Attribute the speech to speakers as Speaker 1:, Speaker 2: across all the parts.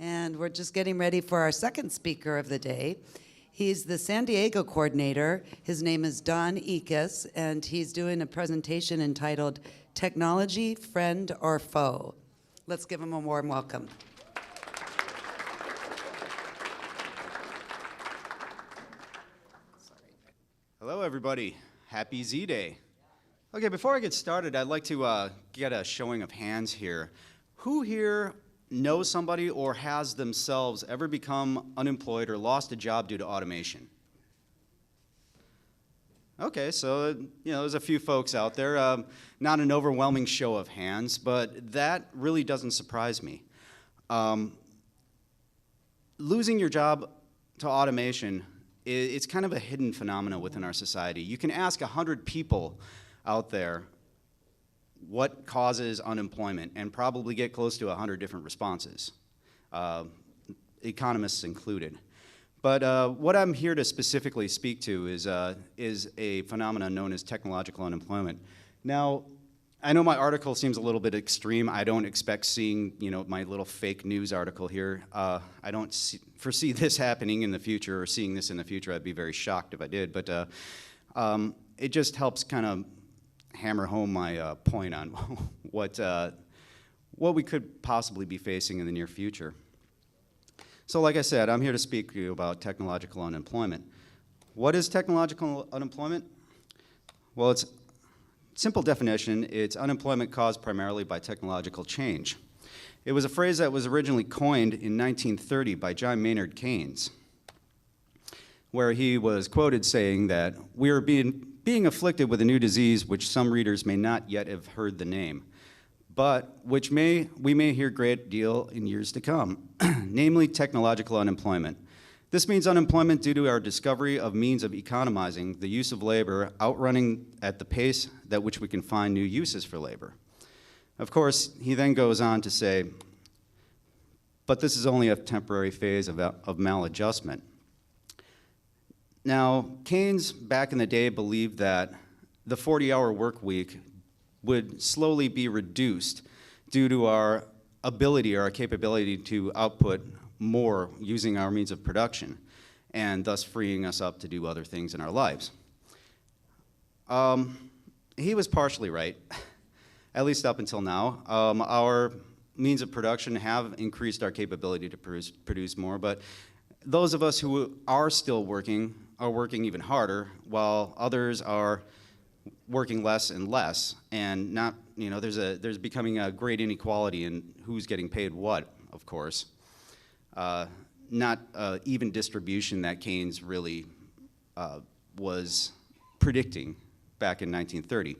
Speaker 1: And we're just getting ready for our second speaker of the day. He's the San Diego coordinator. His name is Don Ekes, and he's doing a presentation entitled Technology, Friend or Foe. Let's give him a warm welcome.
Speaker 2: Hello, everybody. Happy Z-Day. Okay, before I get started, I'd like to get a showing of hands here. Who here knows somebody or has themselves ever become unemployed or lost a job due to automation? Okay, so there's a few folks out there. Not an overwhelming show of hands, but that really doesn't surprise me. Losing your job to automation, it's kind of a hidden phenomenon within our society. You can ask 100 people out there what causes unemployment and probably get close to 100 different responses, economists included. But what I'm here to specifically speak to is a phenomenon known as technological unemployment. Now, I know my article seems a little bit extreme. I don't expect seeing, my little fake news article here. I don't foresee this happening in the future or seeing this in the future. I'd be very shocked if I did. But it just helps kind of hammer home my point on what we could possibly be facing in the near future. So like I said, I'm here to speak to you about technological unemployment. What is technological unemployment? Well, it's simple definition, it's unemployment caused primarily by technological change. It was a phrase that was originally coined in 1930 by John Maynard Keynes, where he was quoted saying that we are being afflicted with a new disease which some readers may not yet have heard the name, but which we may hear a great deal in years to come, namely technological unemployment. This means unemployment due to our discovery of means of economizing the use of labor, outrunning at the pace at which we can find new uses for labor. Of course, he then goes on to say, but this is only a temporary phase of maladjustment. Now, Keynes back in the day believed that the 40-hour work week would slowly be reduced due to our ability or our capability to output more using our means of production, and thus freeing us up to do other things in our lives. He was partially right, at least up until now. Our means of production have increased our capability to produce more, but those of us who are still working are working even harder, while others are working less and less, and not, there's becoming a great inequality in who's getting paid what, of course. Not even distribution that Keynes really was predicting back in 1930.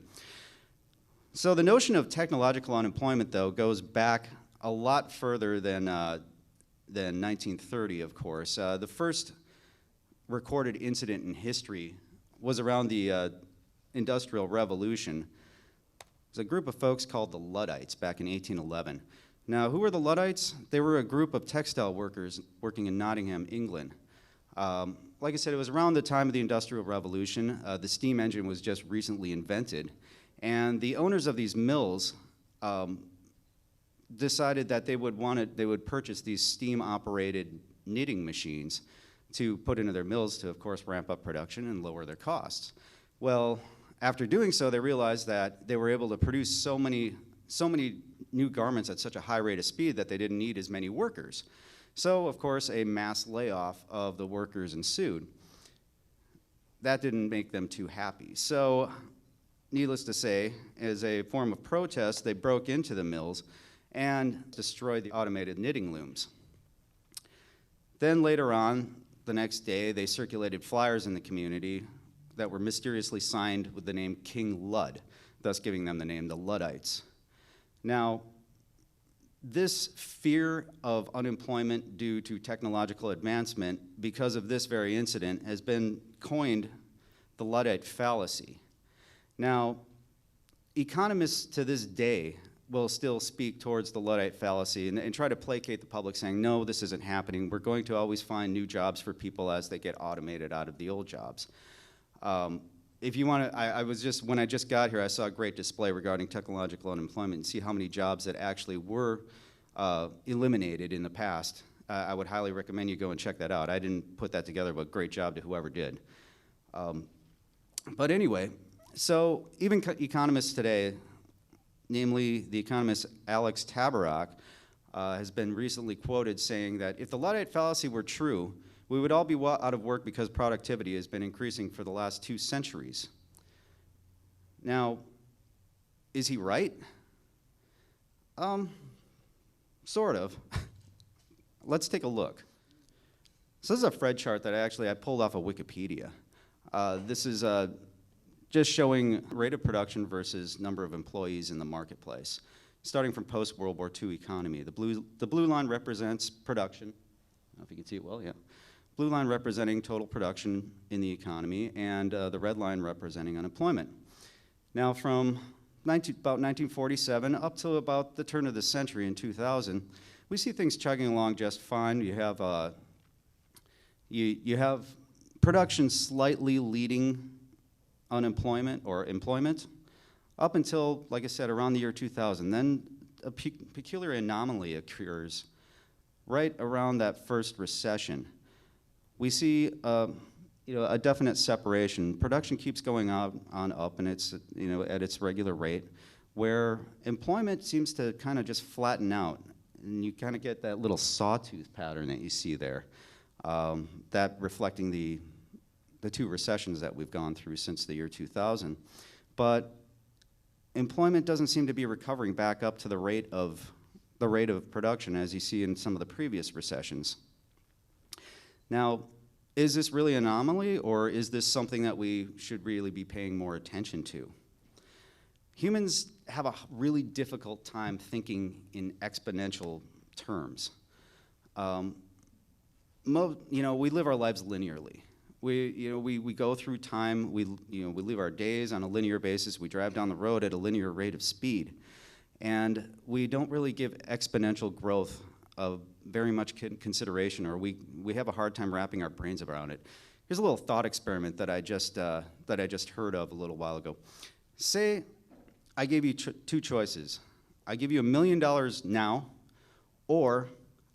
Speaker 2: So the notion of technological unemployment, though, goes back a lot further than 1930, of course. The first recorded incident in history was around the Industrial Revolution. It was a group of folks called the Luddites back in 1811. Now, who were the Luddites? They were a group of textile workers working in Nottingham, England. Like I said, it was around the time of the Industrial Revolution. The steam engine was just recently invented. And the owners of these mills decided that they would purchase these steam-operated knitting machines to put into their mills to, of course, ramp up production and lower their costs. Well, after doing so, they realized that they were able to produce so many new garments at such a high rate of speed that they didn't need as many workers. So, of course, a mass layoff of the workers ensued. That didn't make them too happy. So, needless to say, as a form of protest, they broke into the mills and destroyed the automated knitting looms. Then later on, the next day, they circulated flyers in the community that were mysteriously signed with the name King Lud, thus giving them the name the Luddites. Now, this fear of unemployment due to technological advancement because of this very incident has been coined the Luddite fallacy. Now, economists to this day will still speak towards the Luddite fallacy and try to placate the public saying, no, this isn't happening. We're going to always find new jobs for people as they get automated out of the old jobs. If you want to, when I just got here, I saw a great display regarding technological unemployment and see how many jobs that actually were eliminated in the past I would highly recommend you go and check that out. I didn't put that together, but great job to whoever did. But anyway, so even economists today, namely the economist Alex Tabarrok, has been recently quoted saying that if the Luddite fallacy were true, we would all be out of work because productivity has been increasing for the last 2 centuries. Now, is he right? Sort of. Let's take a look. So this is a Fred chart that I pulled off of Wikipedia. This is just showing rate of production versus number of employees in the marketplace, starting from post-World War II economy. The blue line represents production. I don't know if you can see it well, yeah. Blue line representing total production in the economy, and the red line representing unemployment. Now from about 1947 up to about the turn of the century in 2000, we see things chugging along just fine. You have you have production slightly leading unemployment or employment up until, like I said, around the year 2000. Then a peculiar anomaly occurs right around that first recession. We see a definite separation. Production keeps going on up, and it's at its regular rate, where employment seems to kind of just flatten out, and you kind of get that little sawtooth pattern that you see there, that reflecting the 2 recessions that we've gone through since the year 2000. But employment doesn't seem to be recovering back up to the rate of production as you see in some of the previous recessions. Now, is this really an anomaly, or is this something that we should really be paying more attention to? Humans have a really difficult time thinking in exponential terms. We live our lives linearly. We go through time. We live our days on a linear basis. We drive down the road at a linear rate of speed, and we don't really give exponential growth of very much consideration, or we have a hard time wrapping our brains around it. Here's a little thought experiment that I just heard of a little while ago. Say I gave you 2 choices. I give you $1 million now, or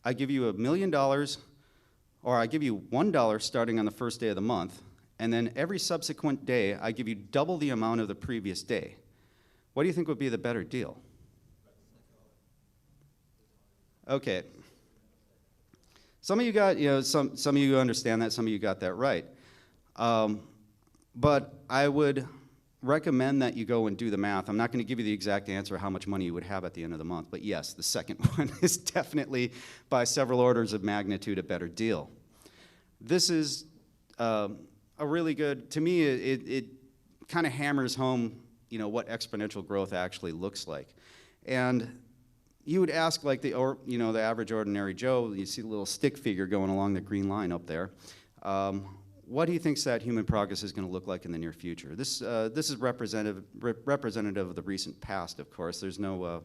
Speaker 2: I give you $1 million, or I give you $1 starting on the first day of the month, and then every subsequent day I give you double the amount of the previous day. What do you think would be the better deal? Okay. Some of you got, some of you understand that, some of you got that right. But I would recommend that you go and do the math. I'm not going to give you the exact answer how much money you would have at the end of the month, but yes, the second one is definitely by several orders of magnitude a better deal. This is a really good, to me, it kind of hammers home, what exponential growth actually looks like. And you would ask, like the average ordinary Joe, you see the little stick figure going along the green line up there. What he thinks that human progress is going to look like in the near future. This is representative of the recent past, of course. There's no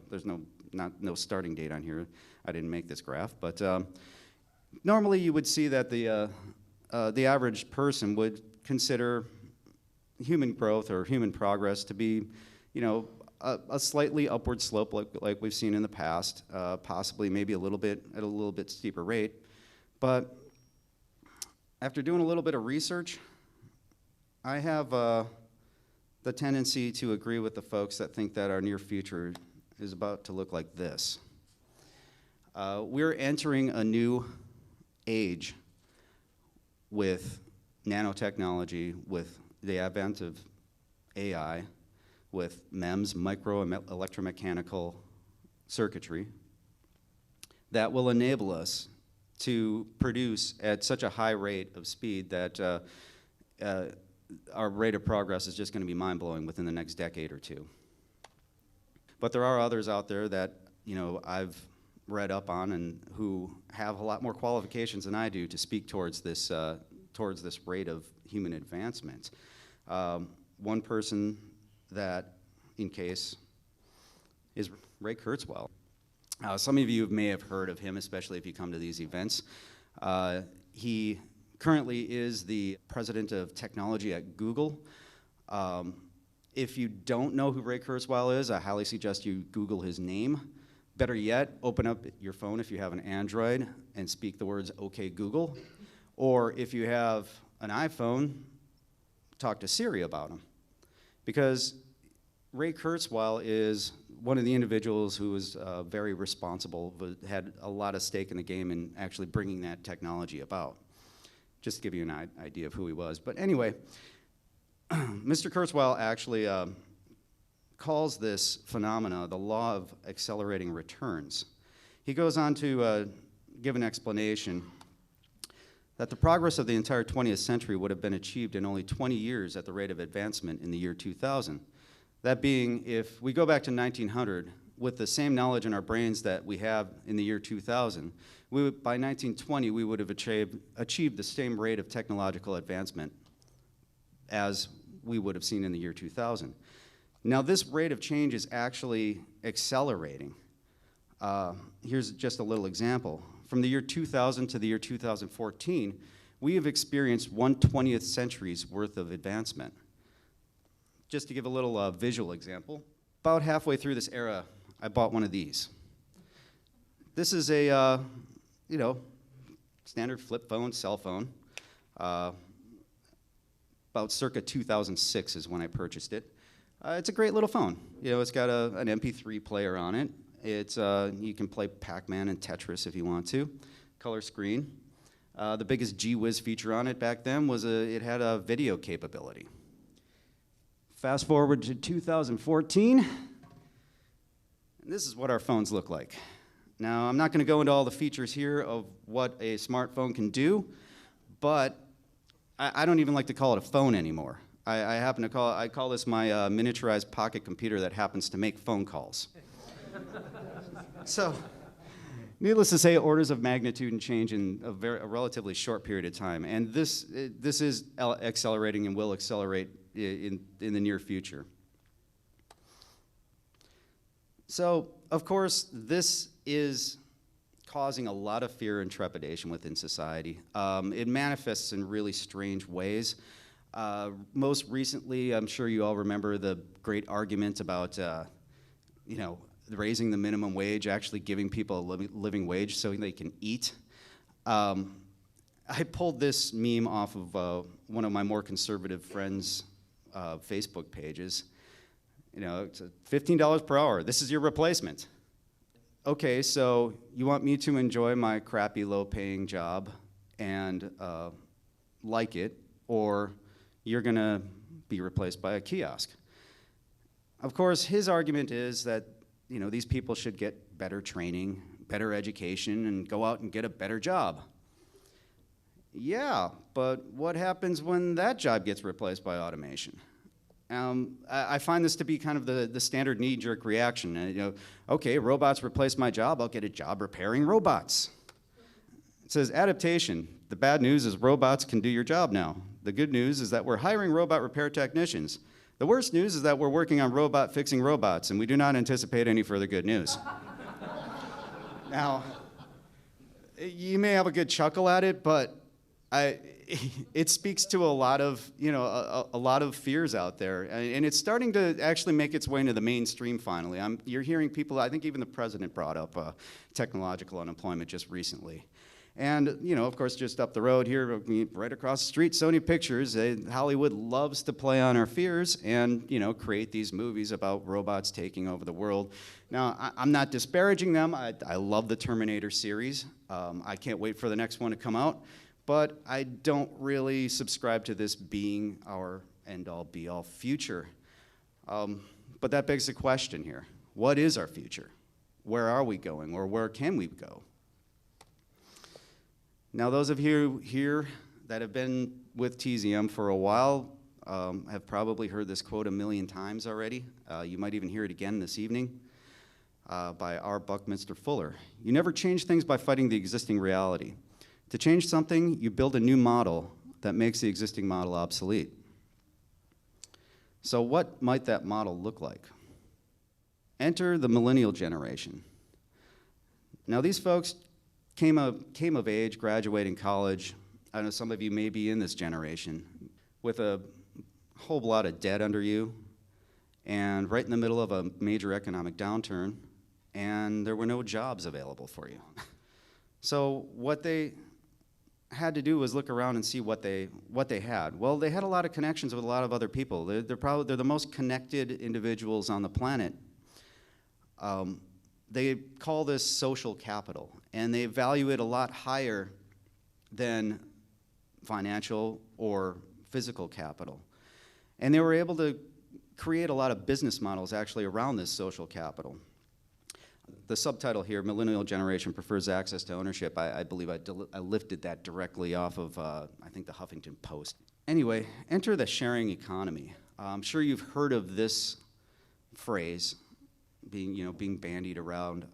Speaker 2: starting date on here. I didn't make this graph, but normally you would see that the average person would consider human growth or human progress to be, a slightly upward slope like we've seen in the past, possibly maybe at a little bit steeper rate. But after doing a little bit of research, I have the tendency to agree with the folks that think that our near future is about to look like this. We're entering a new age with nanotechnology, with the advent of AI, with MEMS, micro electromechanical circuitry, that will enable us to produce at such a high rate of speed that our rate of progress is just going to be mind-blowing within the next decade or 2. But there are others out there that I've read up on and who have a lot more qualifications than I do to speak towards this rate of human advancement. One person that, in case, is Ray Kurzweil. Some of you may have heard of him, especially if you come to these events. He currently is the president of technology at Google. If you don't know who Ray Kurzweil is, I highly suggest you Google his name. Better yet, open up your phone if you have an Android, and speak the words, "Okay, Google." Or if you have an iPhone, talk to Siri about them. Because Ray Kurzweil is one of the individuals who was very responsible, but had a lot of stake in the game in actually bringing that technology about. Just to give you an idea of who he was. But anyway, Mr. Kurzweil actually calls this phenomena the law of accelerating returns. He goes on to give an explanation that the progress of the entire 20th century would have been achieved in only 20 years at the rate of advancement in the year 2000. That being, if we go back to 1900, with the same knowledge in our brains that we have in the year 2000, by 1920 we would have achieved the same rate of technological advancement as we would have seen in the year 2000. Now this rate of change is actually accelerating. Here's just a little example. From the year 2000 to the year 2014, we have experienced 1/20th century's worth of advancement. Just to give a little visual example, about halfway through this era, I bought one of these. This is a, standard flip phone, cell phone. About circa 2006 is when I purchased it. It's a great little phone. It's got an MP3 player on it. It's you can play Pac-Man and Tetris if you want to. Color screen. The biggest gee-whiz feature on it back then was it had a video capability. Fast forward to 2014, and this is what our phones look like. Now, I'm not going to go into all the features here of what a smartphone can do, but I don't even like to call it a phone anymore. I call this my miniaturized pocket computer that happens to make phone calls. So, needless to say, orders of magnitude and change in a relatively short period of time, and this is accelerating and will accelerate in the near future. So, of course, this is causing a lot of fear and trepidation within society. It manifests in really strange ways. Most recently, I'm sure you all remember the great argument about, raising the minimum wage, actually giving people a living wage so they can eat. I pulled this meme off of one of my more conservative friends' Facebook pages. It's $15 per hour. This is your replacement. Okay, so you want me to enjoy my crappy, low-paying job and like it, or you're going to be replaced by a kiosk. Of course, his argument is that these people should get better training, better education, and go out and get a better job. Yeah, but what happens when that job gets replaced by automation? I find this to be kind of the standard knee-jerk reaction. Okay, robots replace my job, I'll get a job repairing robots. It says adaptation. The bad news is robots can do your job now. The good news is that we're hiring robot repair technicians. The worst news is that we're working on robot fixing robots, and we do not anticipate any further good news. Now, you may have a good chuckle at it, but it speaks to a lot of fears out there, and it's starting to actually make its way into the mainstream finally. You're hearing people, I think even the president brought up technological unemployment just recently. And, of course, just up the road here, right across the street, Sony Pictures, Hollywood loves to play on our fears and, create these movies about robots taking over the world. Now, I'm not disparaging them. I love the Terminator series. I can't wait for the next one to come out. But I don't really subscribe to this being our end-all, be-all future. But that begs the question here. What is our future? Where are we going, or where can we go? Now, those of you here that have been with TZM for a while have probably heard this quote a million times already. You might even hear it again this evening by R. Buckminster Fuller. You never change things by fighting the existing reality. To change something, you build a new model that makes the existing model obsolete. So what might that model look like? Enter the millennial generation. Now, these folks came of age, graduating college. I know some of you may be in this generation with a whole lot of debt under you and right in the middle of a major economic downturn, and there were no jobs available for you. So what they had to do was look around and see what they had. Well, they had a lot of connections with a lot of other people. They're the most connected individuals on the planet. They call this social capital, and they value it a lot higher than financial or physical capital. And they were able to create a lot of business models actually around this social capital. The subtitle here, Millennial Generation Prefers Access to Ownership, I believe I lifted that directly off of, I think, the Huffington Post. Anyway, enter the sharing economy. I'm sure you've heard of this phrase being bandied around,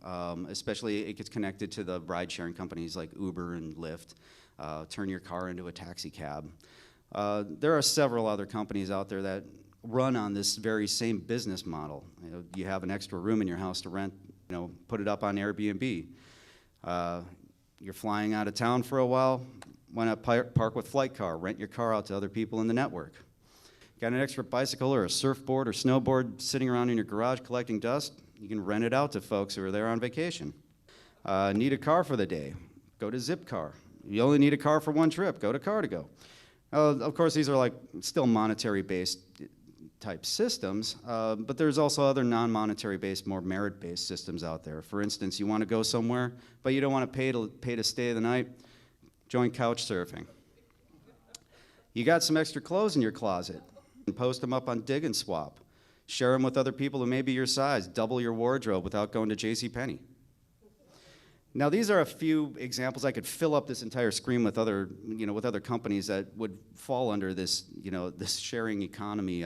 Speaker 2: especially it gets connected to the ride-sharing companies like Uber and Lyft. Turn your car into a taxi cab. There are several other companies out there that run on this very same business model. You have an extra room in your house to rent, put it up on Airbnb. You're flying out of town for a while, why not park with Flight Car, rent your car out to other people in the network. Got an extra bicycle or a surfboard or snowboard sitting around in your garage collecting dust, you can rent it out to folks who are there on vacation. Need a car for the day, go to Zipcar. You only need a car for one trip, go to Car2Go. Of course, these are like still monetary-based type systems, but there's also other non-monetary based, more merit-based systems out there. For instance, you want to go somewhere, but you don't want to pay to stay the night, join couch surfing. You got some extra clothes in your closet, and post them up on Dig and Swap. Share them with other people who may be your size, double your wardrobe without going to JCPenney. Now, these are a few examples. I could fill up this entire screen with other companies that would fall under this, this sharing economy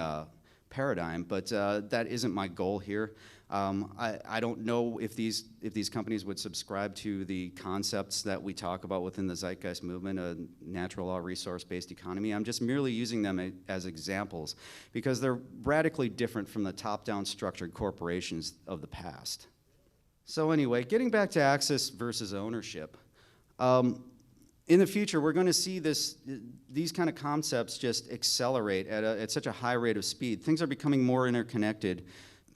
Speaker 2: paradigm, but that isn't my goal here. I don't know if these companies would subscribe to the concepts that we talk about within the Zeitgeist movement, a natural law resource-based economy. I'm just merely using them as examples because they're radically different from the top-down structured corporations of the past. So anyway, getting back to access versus ownership. In the future, we're going to see these kind of concepts just accelerate at such a high rate of speed. Things are becoming more interconnected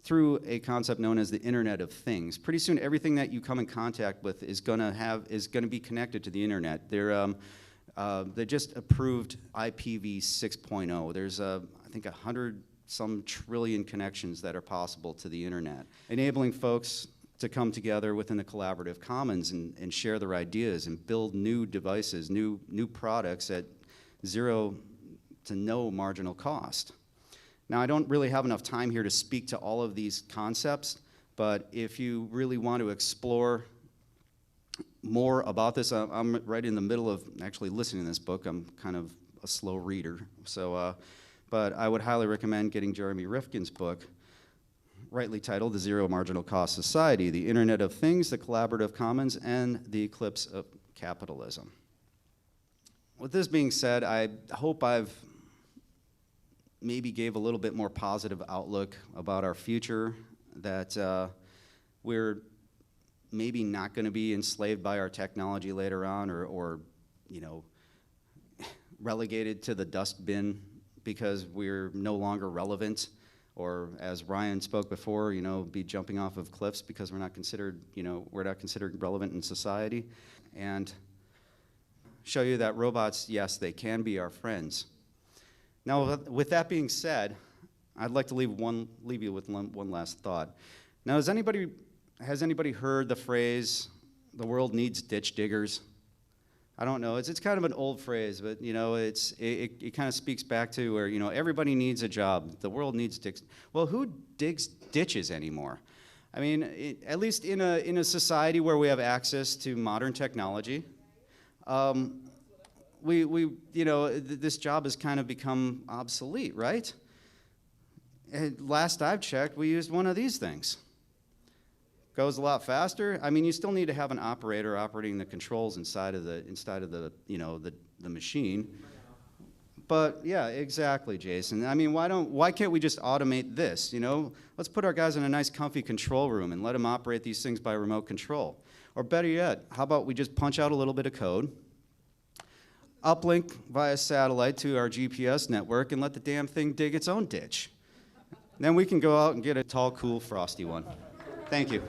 Speaker 2: through a concept known as the Internet of Things. Pretty soon, everything that you come in contact with is going to be connected to the internet. They just approved IPv 6.0. There's I think 100-some trillion connections that are possible to the internet, enabling folks to come together within the collaborative commons and share their ideas and build new devices, new products at zero to no marginal cost. Now, I don't really have enough time here to speak to all of these concepts, but if you really want to explore more about this, I'm right in the middle of actually listening to this book. I'm kind of a slow reader, but I would highly recommend getting Jeremy Rifkin's book, rightly titled The Zero Marginal Cost Society, The Internet of Things, the Collaborative Commons, and the Eclipse of Capitalism. With this being said, I hope I've maybe gave a little bit more positive outlook about our future, that we're maybe not going to be enslaved by our technology later on or relegated to the dustbin because we're no longer relevant. Or as Ryan spoke before, be jumping off of cliffs because we're not considered relevant in society. And show you that robots, yes, they can be our friends. Now, with that being said, I'd like to leave you with one last thought. Now, has anybody heard the phrase, "The world needs ditch diggers"? I don't know. It's kind of an old phrase, but it kind of speaks back to where everybody needs a job. The world needs digs. Well, who digs ditches anymore? I mean, at least in a society where we have access to modern technology, this job has kind of become obsolete, right? And last I've checked, we used one of these things. Goes a lot faster. I mean, you still need to have an operator operating the controls inside of the machine. But yeah, exactly, Jason. I mean, why can't we just automate this? Let's put our guys in a nice, comfy control room and let them operate these things by remote control. Or better yet, how about we just punch out a little bit of code, uplink via satellite to our GPS network, and let the damn thing dig its own ditch. Then we can go out and get a tall, cool, frosty one. Thank you.